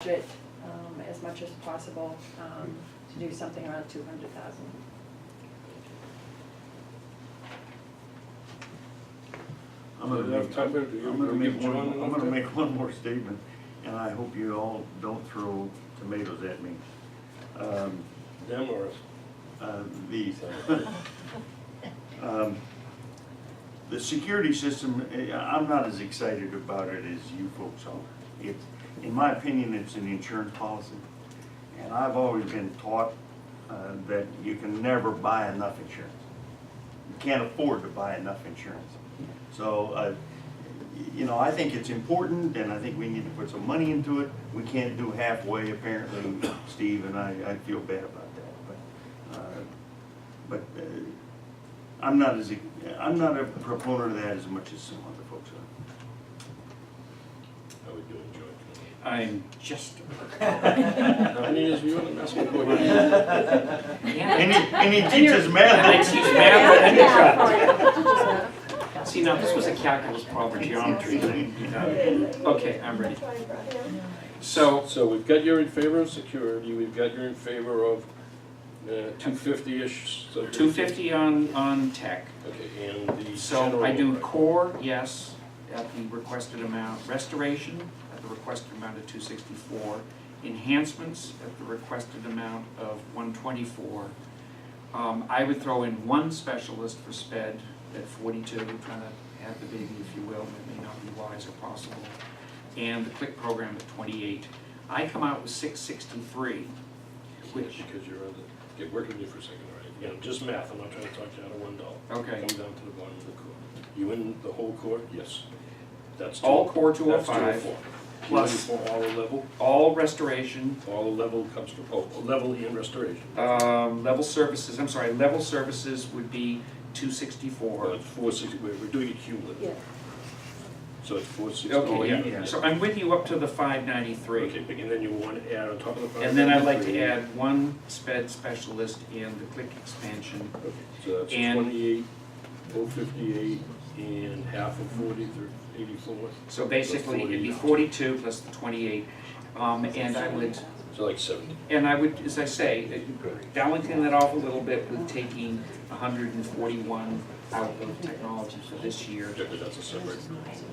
budget as much as possible to do something around 200,000. I'm gonna make one more statement, and I hope you all don't throw tomatoes at me. Them or These. The security system, I'm not as excited about it as you folks are. It's, in my opinion, it's an insurance policy. And I've always been taught that you can never buy enough insurance. You can't afford to buy enough insurance. So, you know, I think it's important, and I think we need to put some money into it. We can't do halfway, apparently, Steve, and I feel bad about that. But I'm not a proponent of that as much as some other folks are. how we do enjoy it. I'm just. How many years were you on the basketball court? And he teaches math. I teach math. Yeah. See, now this was a calculus problem, geometry thing. Okay, I'm ready. So, So we've got you in favor of security, we've got you in favor of 250-ish. So 250 on tech. Okay, and the So general. I do core, yes, at the requested amount. Restoration at the requested amount of 264. Enhancements at the requested amount of 124. I would throw in one specialist for SPED at 42, trying to have the baby, if you will, that may not be wise or possible. And the CLIC program at 28. I come out with 663, which, Because you're on the, okay, work with me for a second, all right? Again, just math, I'm not trying to talk you out of $1. Okay. Come down to the bottom of the court. You in the whole court? Yes. That's all core That's 205, 204. plus For all the level? all restoration, All the level comes to, oh, level and restoration. level services, I'm sorry, level services would be Well, 264. it's 460, we're doing it cumulative. Yeah. So it's 460. Okay, yeah, so I'm with you up to the 593. Okay, and then you want to add on top of the 593. And then I'd like to add one SPED specialist and the CLIC expansion. Okay, so that's And- 28, 058, and half of 40, 84. So basically, it'd be 42 plus the 28. So like 70. And I would, as I say, balancing that off a little bit with taking 141 out of technology for this year. Yeah, but that's a separate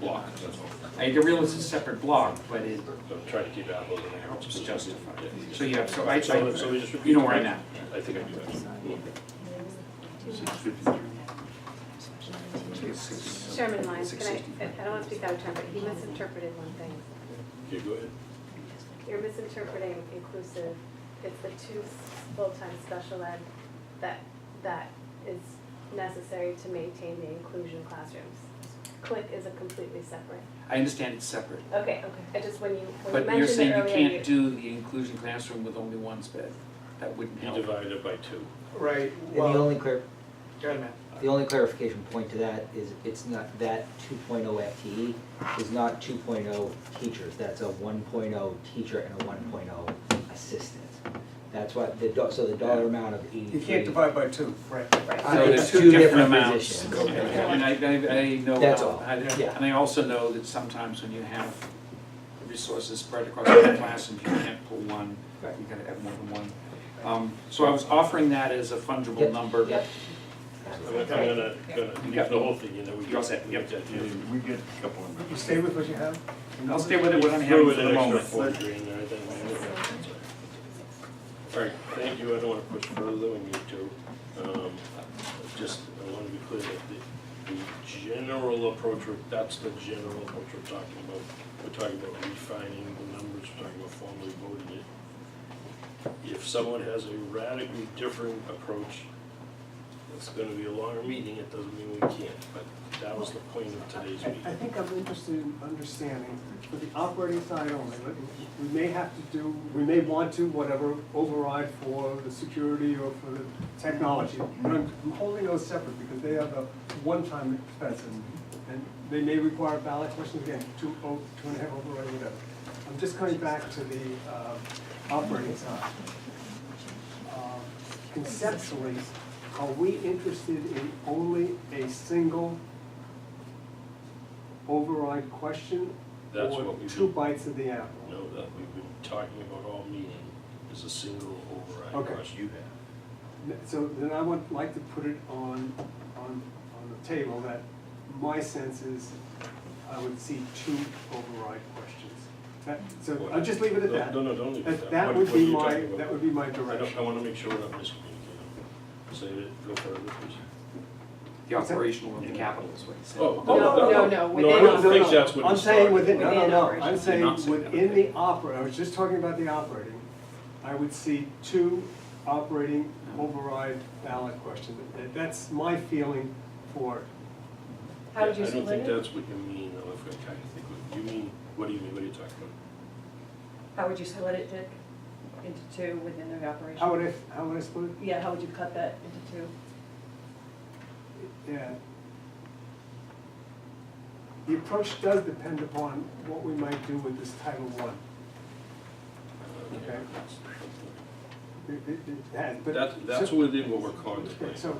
block, that's all. I realize it's a separate block, but it So I'm trying to keep apples and apples. helps justify it. Yeah. So yeah, so I, So we just repeat. you know where I'm at. I think I do that. 653. Chairman Lyons, can I don't want to speak out of turn, but he misinterpreted one thing. Okay, go ahead. You're misinterpreting inclusive. It's the 2 full-time special ed that is necessary to maintain the inclusion classrooms. CLIC is a completely separate. I understand it's separate. Okay, I just, when you But you're mentioned saying it you earlier, can't do the inclusion classroom with only one SPED? That wouldn't You help. divide it by 2. Right, And the well, only the only clarification point to that is it's not, that 2.0 FTE is not 2.0 teachers, that's a 1.0 teacher and a 1.0 assistant. That's what, so the dollar amount of 83. you can't divide by 2, right. So It's there's 2 different amounts. positions. Okay, and I know, That's all. and I also know that sometimes when you have resources spread across the class and you can't pull one, Right. you gotta have more than one. So I was offering that as a fungible Yep. number. Yep. I'm gonna give the whole thing, you know. You're all set, yep. We get a couple of You minutes. stay with what you have? I'll stay with it when I'm Throw having in for an the extra moment. 4 grand there, then we look at it. All right, thank you, I don't want to push further, we need to. Just, I want to be clear that the general approach, that's the general approach we're talking about. We're talking about refining the numbers, we're talking about formally voting it. If someone has a radically different approach, it's going to be a longer meeting, it doesn't mean we can't, but that was the point of today's I meeting. think I'm interested in understanding, for the operating side only, we may have to do, we may want to, whatever, override for the security or for the technology. But I'm holding those separate because they have a one-time expense and they may require ballot questions again, 2.5 override, whatever. I'm just coming back to the operating side. Conceptually, are we interested in only a single override question That's or what we've two been- bites of the apple? No, that we've been talking about all meeting is a single override Okay. cost you have. So then I would like to put it on the table that my sense is I would see two override questions. So I'll just leave it at that. No, don't leave it at that. That What- would what are be you my, talking about? that would be my I direction. wanna make sure we're not miscommunicating. Say it, go further, please. The operational of the capital is what he said. Oh, No, No, no, no, I within. don't think that's what I'm he saying started. within, no, Within I'm operations. saying You're not saying that, within okay. the I was just talking about the operating. I would see two operating override ballot questions. That's my feeling for it. How would you I don't split think it? that's what you mean, though, if I kind of think, what you mean, what do you mean, what are you talking about? How would you split it, Dick, into two within the operation? How would I split it? Yeah, how would you cut that into two? Yeah. The approach does depend upon what we might do with this Title I. Okay. It has, but. That's so- within what we're Okay, contemplating. so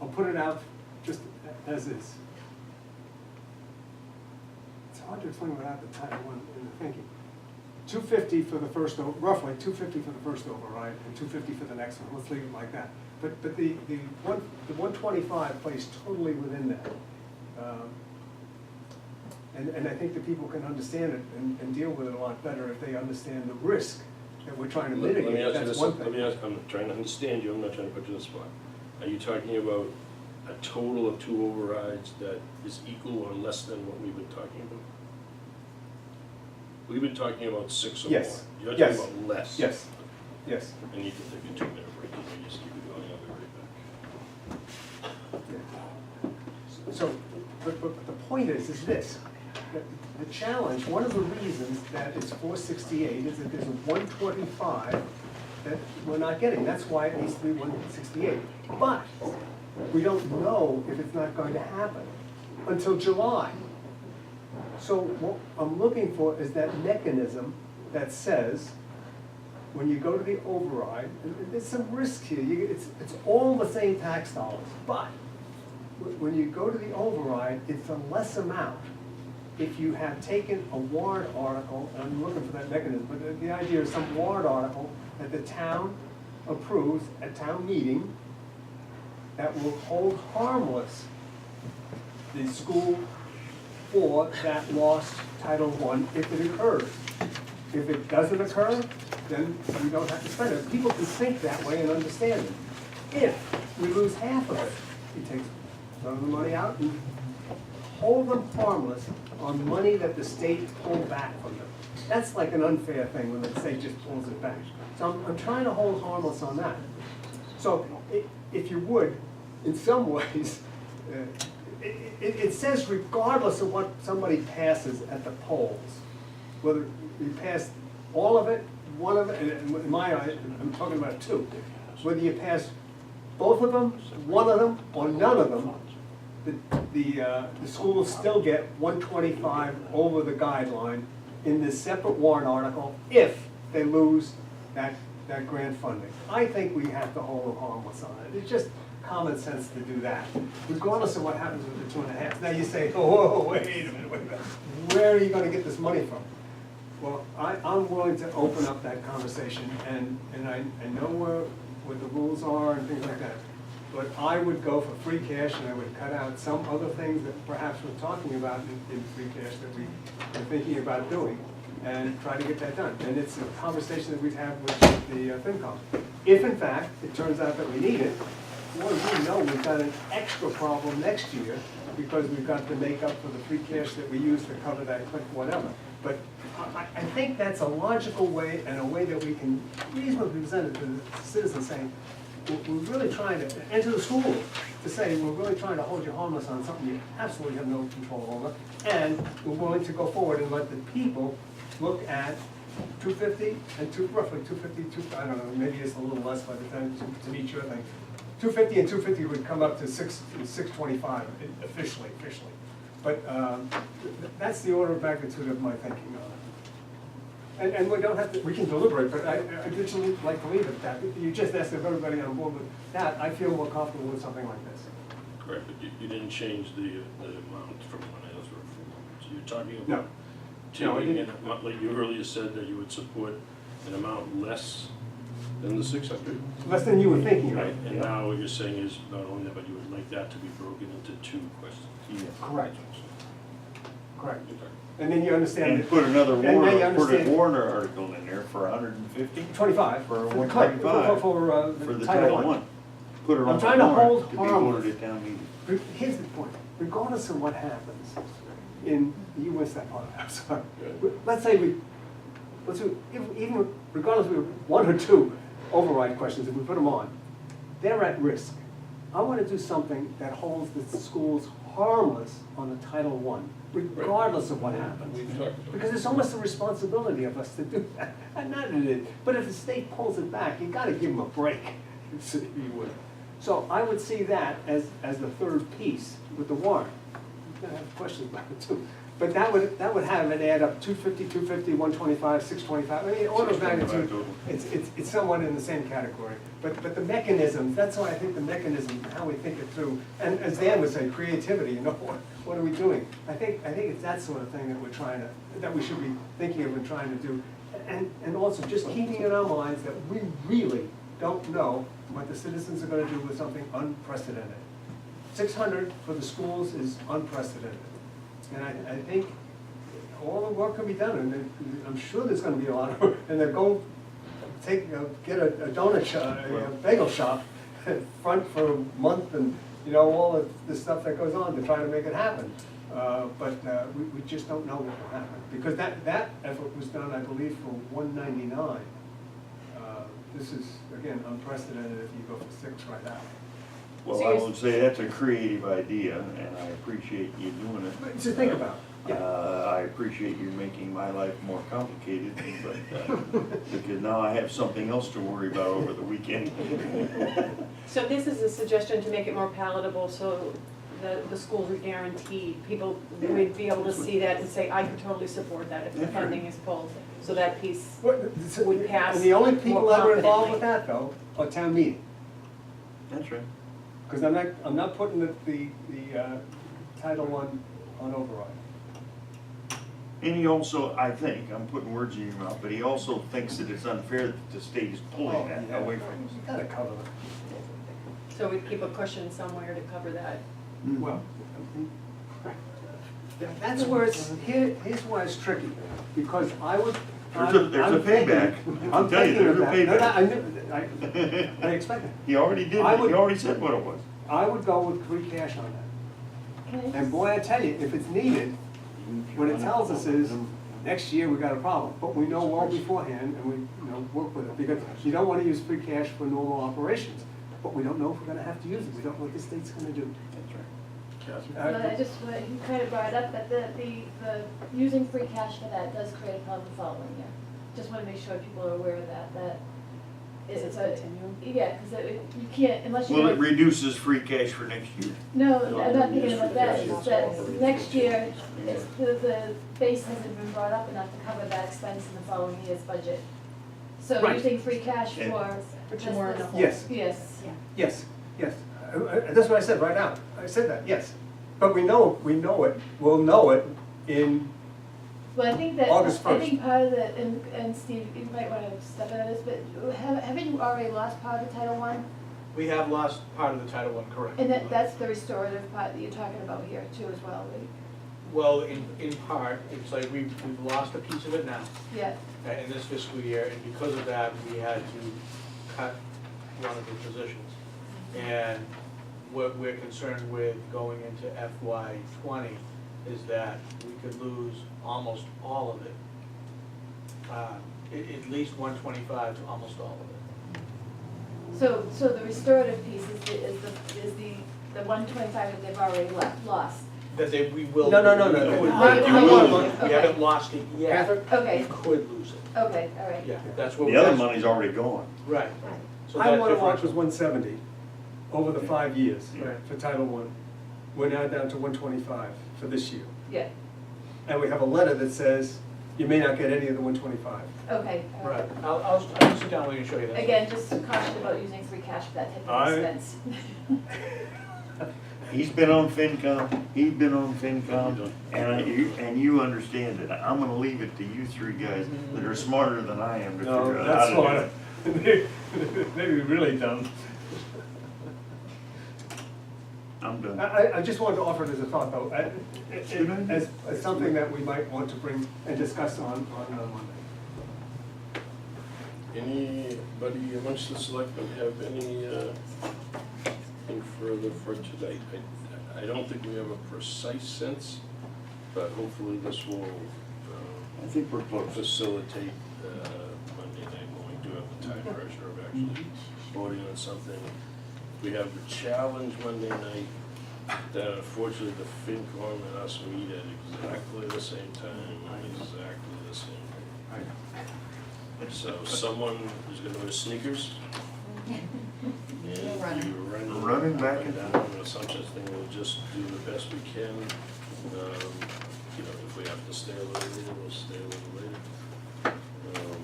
I'll put it out just as is. It's hard to explain without the Title I in the thinking. 250 for the first, roughly 250 for the first override and 250 for the next one, let's leave it like that. But the 125 plays totally within that. And I think that people can understand it and deal with it a lot better if they understand the risk that we're trying to Let me mitigate, ask you that's this, one let me thing. ask, I'm trying to understand you, I'm not trying to put you on the spot. Are you talking about a total of two overrides that is equal or less than what we've been talking about? We've been talking about 6 or more. Yes. You're talking Yes. about less. Yes, yes. I need to take a 2-minute break, can we just keep it going, I'll be right back. So, but the point is this, that the challenge, one of the reasons that it's 468 is that there's a 125 that we're not getting. That's why it needs to be 168. But we don't know if it's not going to happen until July. So what I'm looking for is that mechanism that says, when you go to the override, and there's some risk here, it's all the same tax dollars, but when you go to the override, it's a less amount. If you have taken a warrant article, and I'm looking for that mechanism, but the idea is some warrant article that the town approves at town meeting that will hold harmless the school for that lost Title I if it occurs. If it doesn't occur, then we don't have to spend it. People can think that way and understand it. If we lose half of it, we take some of the money out and hold them harmless on money that the state pulled back from them. That's like an unfair thing when the state just pulls it back. So I'm trying to hold harmless on that. So if you would, in some ways, it says regardless of what somebody passes at the polls, whether you pass all of it, one of it, and in my eye, I'm talking about two, whether you pass both of them, one of them, or none of them, the schools still get 125 over the guideline in this separate warrant article if they lose that grant funding. I think we have to hold them harmless on it. It's just common sense to do that, regardless of what happens with the 2.5. Now you say, oh, wait a minute, where are you gonna get this money from? Well, I'm willing to open up that conversation, and I know what the rules are and things like that. But I would go for free cash, and I would cut out some other things that perhaps we're talking about in free cash that we are thinking about doing, and try to get that done. And it's a conversation that we've had with the FinCom. If in fact it turns out that we need it, well, we know we've got an extra problem next year because we've got to make up for the free cash that we use to cover that click whatever. But I think that's a logical way and a way that we can reasonably present it to the citizens saying, we're really trying to, and to the school, to say, we're really trying to hold you harmless on something you absolutely have no control over, and we're willing to go forward and let the people look at 250 and roughly 250, I don't know, maybe it's a little less by the time to meet your thing. 250 and 250 would come up to 625 officially. But that's the order of magnitude of my thinking on it. And we don't have to, we can deliberate, but I just like to leave it at that. You just asked if everybody on board with that, I feel more comfortable with something like this. Correct, but you didn't change the amount from one of those referendums. You're talking No. about No, I taking didn't. an amount, like you earlier said that you would support an amount less than the 600. Less than you were thinking Right, of. and now what you're saying is not only that, but you would like that to be broken into 2 questions. Yeah. Correct. Correct. Okay. And then you understand And that put another And now you warrant, put a understand- warrant article in there for 150 25. For the 125. For for the Title Title I. I. Put it I'm on the trying to hold warrant to be harmless. voted at town meeting. Here's the point, regardless of what happens in, you missed that part, I'm sorry. Let's say even regardless of 1 or 2 override questions, if we put them on, they're at risk. I want to do something that holds the schools harmless on the Title I, regardless of what happens. We've talked about Because it's almost a responsibility of us to do that. And not that it is, but if the state pulls it back, you gotta give them a break, if you would. So I would see that as the third piece with the warrant. You're gonna have questions about it too. But that would have it add up 250, 250, 125, 625. I mean, order of 625 magnitude, total. it's somewhat in the same category. But the mechanism, that's why I think the mechanism, how we think it through, and as Dan would say, creativity, you know, what are we doing? I think it's that sort of thing that we're trying to, that we should be thinking of and trying to do. And also just keeping in our minds that we really don't know what the citizens are gonna do with something unprecedented. 600 for the schools is unprecedented. And I think all the work can be done, and I'm sure there's gonna be a lot of work, and they're going, get a donut shop, a bagel shop, front for a month, and, you know, all of the stuff that goes on to try to make it happen. But we just don't know what will happen, because that effort was done, I believe, for 199. This is, again, unprecedented if you go for 6 right now. Well, I would say that's a creative idea, and I appreciate you doing it. But to think about, yeah. I appreciate you making my life more complicated, but, because now I have something else to worry about over the weekend. So this is a suggestion to make it more palatable, so the schools are guaranteed, people would be able to see that and say, I could totally support that if the That's right. funding is pulled. So that piece What- would pass And the only people more that are involved confidently. with that, though, are town meeting. That's right. Because I'm not putting the Title I on override. And he also, I think, I'm putting words in your mouth, but he also thinks that it's unfair that the state is pulling that yeah. away from us. You gotta cover that. So we keep a cushion somewhere to cover that. Well, that's where it's, here's why it's tricky, because I would. There's a payback. I'll I'm tell you, thinking there's of a that. No, payback. I expect it. He already did, I he would- already said what it was. I would go with free cash on that. Can I And just- boy, I tell you, if it's needed, what it tells us is, next year we got a problem, but we know well beforehand, and we, you know, work with it, because you don't wanna use free cash for normal operations, but we don't know if we're gonna have to use it, we don't know what the state's gonna do. That's right. Well, I just, what you kind of brought up, that the using free cash for that does create a problem the following year. Just wanna make sure people are aware of that Is it it's a. continuing? Yeah, because you can't, unless you. Well, it reduces free cash for next year. No, I'm not thinking about that, it's that next year, it's, the base hasn't been brought up enough to cover that expense in the following year's budget. So Right. using free cash Yeah. for. Put you more in the hole. Yes. Yes. Yes, yes. That's what I said right now. I said that, yes. But we know it, we'll know it in, Well, I think that, August I 1st. think part of the, and Steve, you might wanna step in on this, but haven't you already lost part of the Title I? We have lost part of the Title I, correct. And that's the restorative part that you're talking about here too as well, right? Well, in part, it's like we've lost a piece of it now Yeah, in this fiscal year, and because of that, we had to cut one of the positions. And what we're concerned with going into FY '20 is that we could lose almost all of it. At least 125 to almost all of it. so the restorative piece is the 125 that they've already lost. That we will. No. We haven't lost it yet. Catherine? Okay, We could lose it. okay, all right. Yeah, that's what. The other money's already gone. Right. So I that wanna watch was differential. 170 over the 5 years Right. for Title I. We're now down to 125 for this year. Yeah, And we have a letter that says, you may not get any of the 125. okay. all Right, I'll sit down with you and show you that. Again, just caution about using free cash for that type of expense. He's been on FinCom, he's been on FinCom, and you understand it. I'm gonna leave it to you three guys that are smarter than I am to No, figure out that's how to do it. smart. Maybe really dumb. I'm done. I just wanted to offer it as a thought, though, as something that we might want to bring and discuss on Monday. Anybody amongst the selectmen have anything further for tonight? I don't think we have a precise sense, but hopefully this will I think we're close. facilitate Monday night when we do have the time pressure of actually voting on something. We have the challenge Monday night that unfortunately the FinCom and us meet at exactly the same time, exactly the same day. So someone is gonna wear sneakers. And you're Running back and down, or some such thing, we'll just do the best we can. You know, if we have to stay a little later, we'll stay a little later.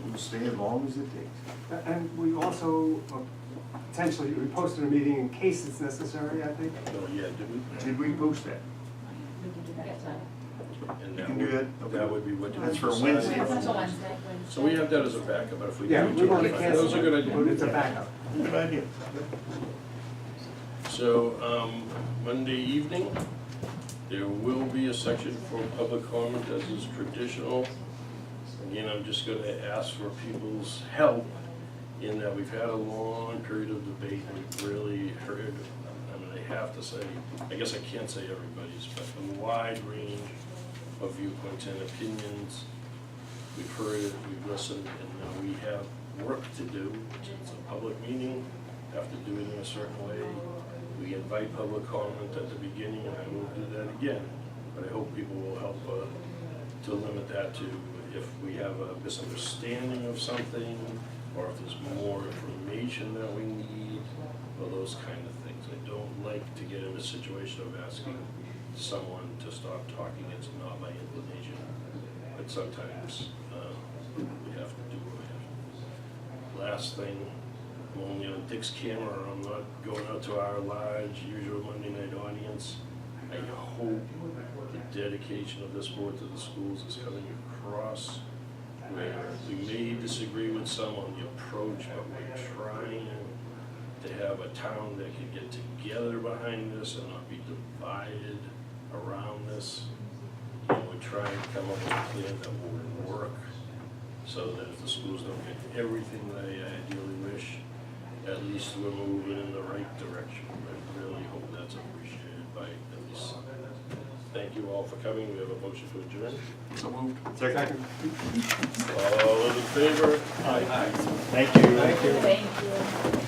We'll stay as long as it takes. And we also potentially, we posted a meeting in case it's necessary, I think. Oh, yeah, Did we post that? and You can do that? Okay. That would be what. That's for decide. Wednesday. That's a Wednesday. So we have that as a backup, but if we Yeah, do we want to it, cancel those are good it, but ideas. it's a backup. Good idea. So, Monday evening, there will be a section for public comment as is traditional. Again, I'm just gonna ask for people's help in that we've had a long period of debate and we've really heard, I mean, I have to say, I guess I can't say everybody's, but a wide range of viewpoints and opinions. We've heard it, we've listened, and now we have work to do. It's a public meeting, have to do it in a certain way. We invite public comment at the beginning, and I will do that again. But I hope people will help to limit that to if we have a misunderstanding of something, or if there's more information that we need, or those kind of things. I don't like to get in a situation of asking someone to stop talking. It's not my inclination. But sometimes we have to do what we have to do. Last thing, I'm only on Dick's camera, I'm not going out to our large usual Monday night audience. I hope the dedication of this board to the schools is coming across, where we may disagree with some on the approach, but we're trying to have a town that can get together behind this and not be divided around this. And we're trying to come up with a plan that will work, so that if the schools don't get everything they ideally wish, at least we're moving in the right direction. I really hope that's appreciated by at least some. Thank you all for coming. We have a motion to adjourn. So moved. Second. All those in favor? Thank you. Thank you. Thank you.